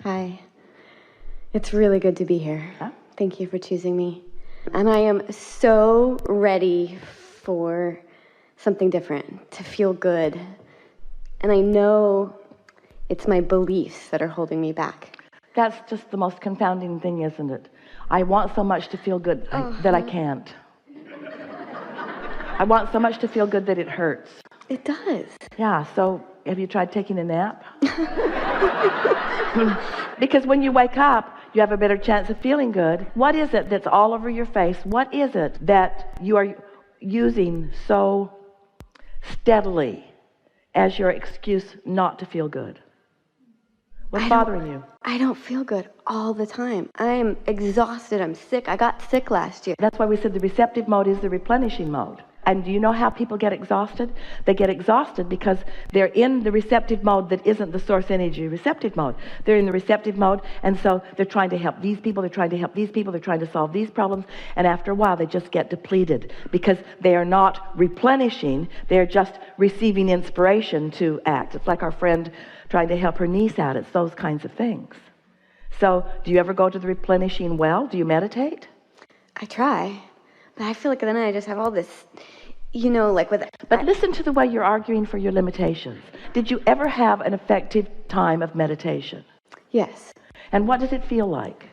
Hi. It's really good to be here. Huh? Thank you for choosing me. And I am so ready for something different, to feel good. And I know it's my beliefs that are holding me back. That's just the most confounding thing, isn't it? I want so much to feel good that I can't. I want so much to feel good that it hurts. It does. Yeah, so have you tried taking a nap? Because when you wake up, you have a better chance of feeling good. What is it that's all over your face? What is it that you are using so steadily as your excuse not to feel good? What's bothering you? I don't feel good all the time. I'm exhausted. I'm sick. I got sick last year. That's why we said the receptive mode is the replenishing mode. And do you know how people get exhausted? They get exhausted because they're in the receptive mode that isn't the source energy receptive mode. They're in the receptive mode, and so they're trying to help these people, they're trying to help these people, they're trying to solve these problems, and after a while they just get depleted because they are not replenishing, they're just receiving inspiration to act. It's like our friend trying to help her niece out. It's those kinds of things. So do you ever go to the replenishing well? Do you meditate? I try, but I feel like then I just have all this, like with... But listen to the way you're arguing for your limitations. Did you ever have an effective time of meditation? Yes. And what did it feel like?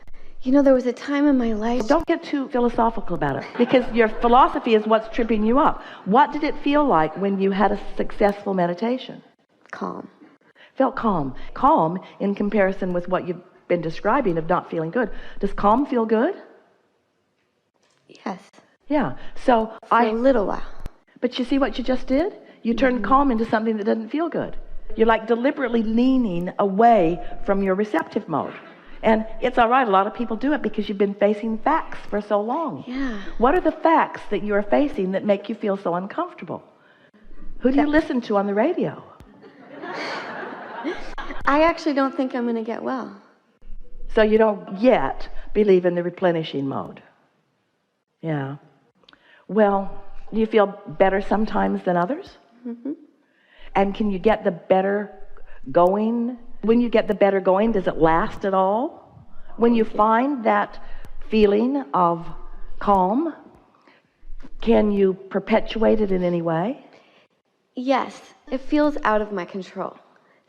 There was a time in my life... Don't get too philosophical about it, because your philosophy is what's tripping you up. What did it feel like when you had a successful meditation? Calm. Felt calm. Calm in comparison with what you've been describing of not feeling good. Does calm feel good? Yes. Yeah. So for a little while. But you see what you just did? You turned calm into something that doesn't feel good. You're like deliberately leaning away from your receptive mode. And it's all right. A lot of people do it because you've been facing facts for so long. Yeah. What are the facts that you are facing that make you feel so uncomfortable? Who do you listen to on the radio? I actually don't think I'm going to get well. So you don't yet believe in the replenishing mode. Yeah. Well, do you feel better sometimes than others? Mm-hmm. And can you get the better going? When you get the better going, does it last at all? When you find that feeling of calm, can you perpetuate it in any way? Yes. It feels out of my control.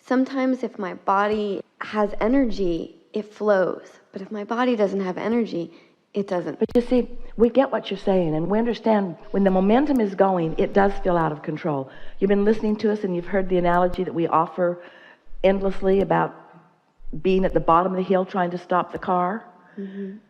Sometimes if my body has energy, it flows. But if my body doesn't have energy, it doesn't. But you see, we get what you're saying, and we understand when the momentum is going, it does feel out of control. You've been listening to us, and you've heard the analogy that we offer endlessly about being at the bottom of the hill trying to stop the car,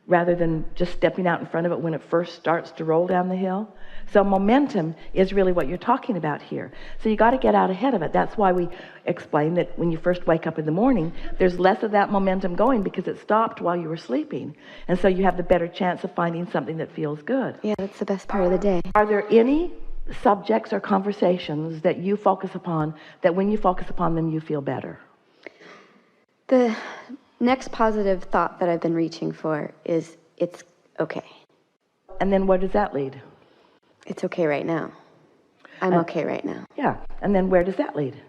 rather than just stepping out in front of it when it first starts to roll down the hill. So momentum is really what you're talking about here. So you got to get out ahead of it. That's why we explain that when you first wake up in the morning, there's less of that momentum going because it stopped while you were sleeping. And so you have the better chance of finding something that feels good. Yeah, that's the best part of the day. Are there any subjects or conversations that you focus upon that when you focus upon them, you feel better? The next positive thought that I've been reaching for is it's okay. And then where does that lead? It's okay right now. I'm okay right now. Yeah. And then where does that lead?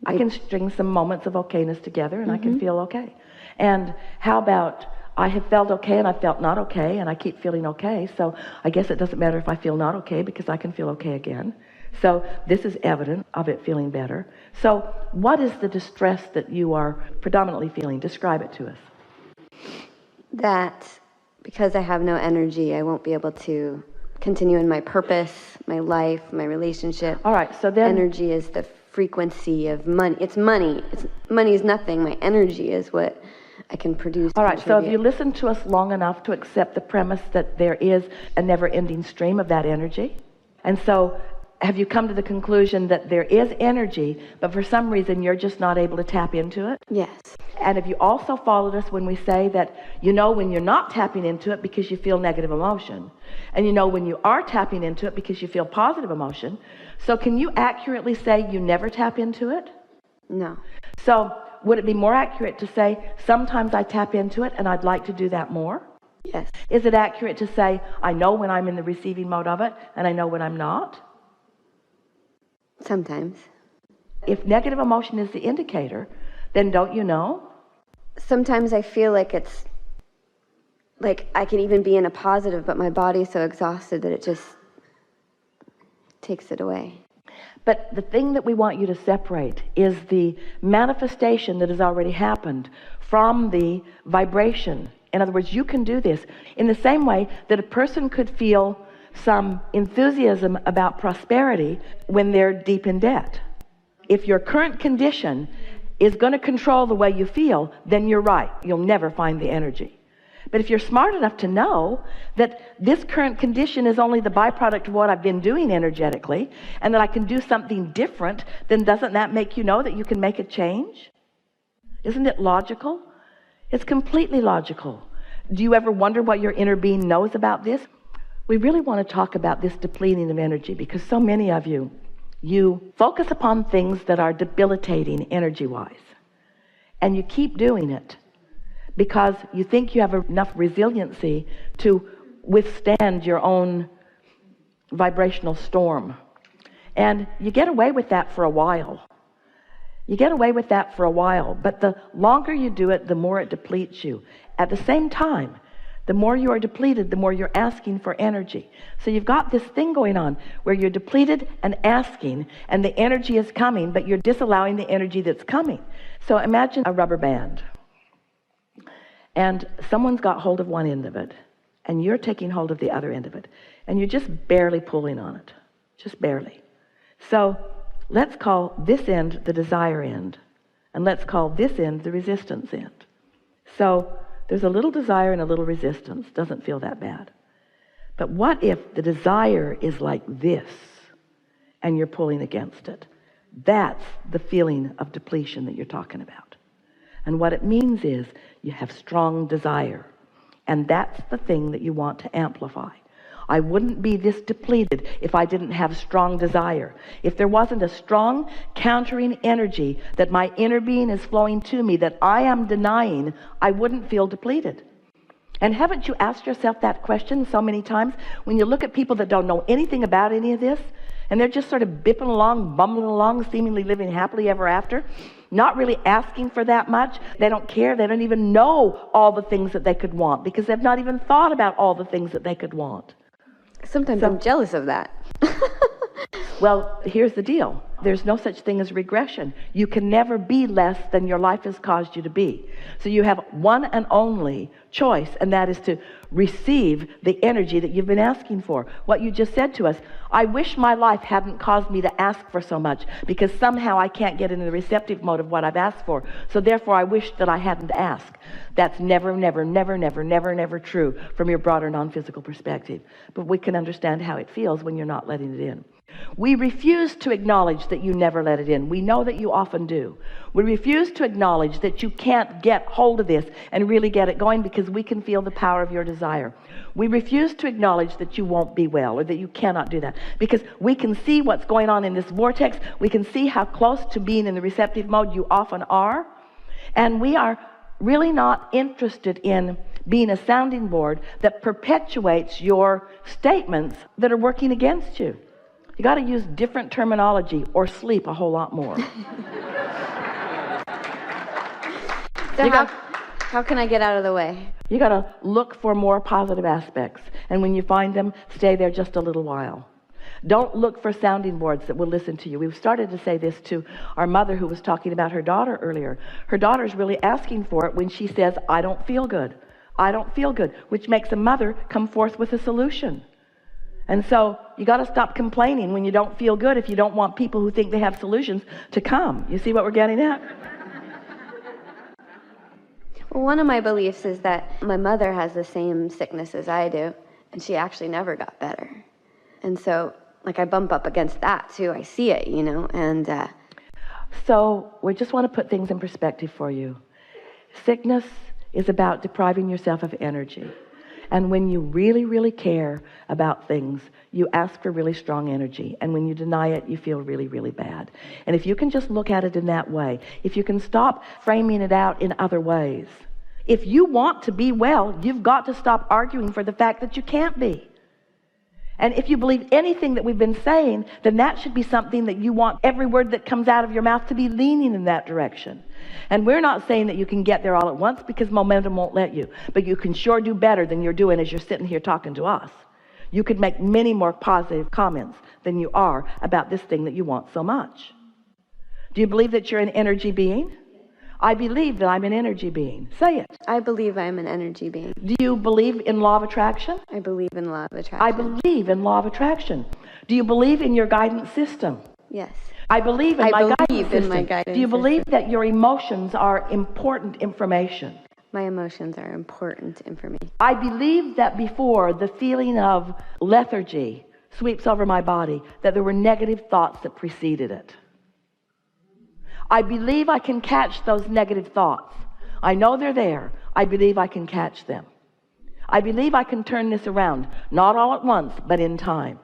I can string some moments of okayness together and I can feel okay. And how about I have felt okay and I felt not okay and I keep feeling okay. So I guess it doesn't matter if I feel not okay because I can feel okay again. So this is evidence of it feeling better. So what is the distress that you are predominantly feeling? Describe it to us. That because I have no energy, I won't be able to continue in my purpose, my life, my relationship. All right, so then... Energy is the frequency of money. It's money. Money is nothing. My energy is what I can produce. All right, so if you listen to us long enough to accept the premise that there is a never-ending stream of that energy, and so have you come to the conclusion that there is energy, but for some reason you're just not able to tap into it? Yes. And have you also followed us when we say that you know when you're not tapping into it because you feel negative emotion, and you know when you are tapping into it because you feel positive emotion? So can you accurately say you never tap into it? No. So would it be more accurate to say sometimes I tap into it and I'd like to do that more? Yes. Is it accurate to say I know when I'm in the receiving mode of it and I know when I'm not? Sometimes. If negative emotion is the indicator, then don't you know? sometimes I feel like it's like I can even be in a positive, but my body's so exhausted that it just takes it away. But the thing that we want you to separate is the manifestation that has already happened from the vibration. In other words, you can do this in the same way that a person could feel some enthusiasm about prosperity when they're deep in debt. If your current condition is going to control the way you feel, then you're right. You'll never find the energy. But if you're smart enough to know that this current condition is only the byproduct of what I've been doing energetically, and that I can do something different, then doesn't that make you know that you can make a change? Isn't it logical? It's completely logical. Do you ever wonder what your inner being knows about this? We really want to talk about this depleting of energy, because so many of you focus upon things that are debilitating energy-wise, and you keep doing it because you think you have enough resiliency to withstand your own vibrational storm. And you get away with that for a while. You get away with that for a while, but the longer you do it, the more it depletes you. At the same time, the more you are depleted, the more you're asking for energy. So you've got this thing going on where you're depleted and asking, and the energy is coming, but you're disallowing the energy that's coming. So imagine a rubber band, and someone's got hold of one end of it, and you're taking hold of the other end of it, and you're just barely pulling on it, just barely. So let's call this end the desire end, and let's call this end the resistance end. So there's a little desire and a little resistance. Doesn't feel that bad. But what if the desire is like this and you're pulling against it? That's the feeling of depletion that you're talking about. And what it means is you have strong desire. And that's the thing that you want to amplify. I wouldn't be this depleted if I didn't have strong desire. If there wasn't a strong countering energy that my inner being is flowing to me that I am denying, I wouldn't feel depleted. And haven't you asked yourself that question so many times when you look at people that don't know anything about any of this, and they're just sort of bipping along, bumbling along, seemingly living happily ever after, not really asking for that much. They don't care. They don't even know all the things that they could want because they've not even thought about all the things that they could want. Sometimes I'm jealous of that. Well, here's the deal. There's no such thing as regression. You can never be less than your life has caused you to be. So you have one and only choice, and that is to receive the energy that you've been asking for. What you just said to us, I wish my life hadn't caused me to ask for so much because somehow I can't get into the receptive mode of what I've asked for. So therefore I wish that I hadn't asked. That's never, never, never, never, never, never true from your broader non-physical perspective. But we can understand how it feels when you're not letting it in. We refuse to acknowledge that you never let it in. We know that you often do. We refuse to acknowledge that you can't get hold of this and really get it going because we can feel the power of your desire. We refuse to acknowledge that you won't be well or that you cannot do that because we can see what's going on in this vortex. We can see how close to being in the receptive mode you often are. And we are really not interested in being a sounding board that perpetuates your statements that are working against you. You got to use different terminology or sleep a whole lot more. So how can I get out of the way? You got to look for more positive aspects. And when you find them, stay there just a little while. Don't look for sounding boards that will listen to you. We've started to say this to our mother who was talking about her daughter earlier. Her daughter's really asking for it when she says, I don't feel good. I don't feel good, which makes a mother come forth with a solution. And so you got to stop complaining when you don't feel good if you don't want people who think they have solutions to come. You see what we're getting at? Well, one of my beliefs is that my mother has the same sickness as I do, and she actually never got better. And so, like, I bump up against that, too. I see it, you know, and... So we just want to put things in perspective for you. Sickness is about depriving yourself of energy. And when you really, really care about things, you ask for really strong energy. And when you deny it, you feel really, really bad. And if you can just look at it in that way, if you can stop framing it out in other ways, if you want to be well, you've got to stop arguing for the fact that you can't be. And if you believe anything that we've been saying, then that should be something that you want every word that comes out of your mouth to be leaning in that direction. And we're not saying that you can get there all at once, because momentum won't let you. But you can sure do better than you're doing as you're sitting here talking to us. You could make many more positive comments than you are about this thing that you want so much. Do you believe that you're an energy being? I believe that I'm an energy being. Say it. I believe I'm an energy being. Do you believe in law of attraction? I believe in law of attraction. I believe in law of attraction. Do you believe in your guidance system? Yes. I believe in my guidance system. Guidance Do you believe system. that your emotions are important information? My emotions are important information. I believe that before the feeling of lethargy sweeps over my body, that there were negative thoughts that preceded it. I believe I can catch those negative thoughts. I know they're there. I believe I can catch them. I believe I can turn this around, not all at once, but in time.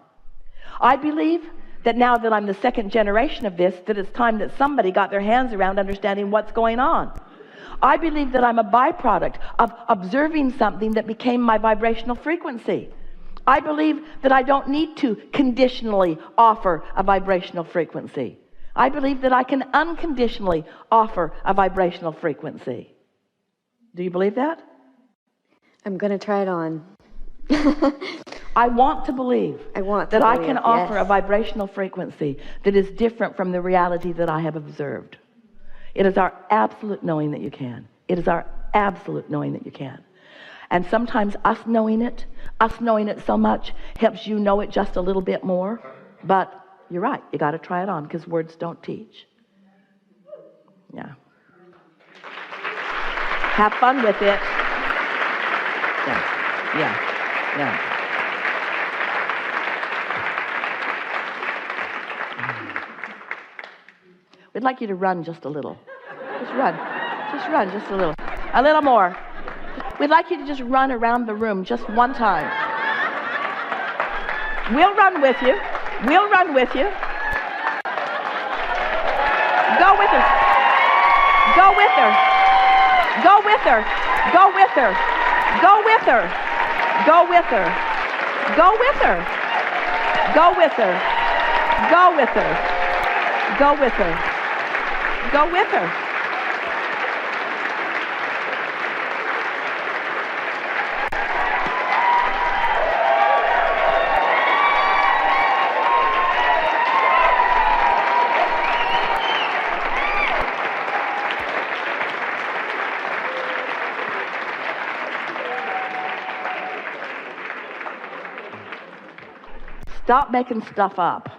I believe that now that I'm the second generation of this, that it's time that somebody got their hands around understanding what's going on. I believe that I'm a byproduct of observing something that became my vibrational frequency. I believe that I don't need to conditionally offer a vibrational frequency. I believe that I can unconditionally offer a vibrational frequency. Do you believe that? I'm going to try it on. I want to believe that I can offer yes. a vibrational frequency that is different from the reality that I have observed. It is our absolute knowing that you can. It is our absolute knowing that you can. And sometimes us knowing it so much helps you know it just a little bit more. But you're right, you got to try it on, because words don't teach. Yeah. Have fun with it. Yeah. We'd like you to run just a little. Just run just a little. A little more. We'd like you to just run around the room just one time. We'll run with you. We'll run with you. Go with her. Go with her. Go with her. Go with her. Go with her. Go with her. Go with her. Go with her. Go with her. Go with her. Go with her. Stop making stuff up.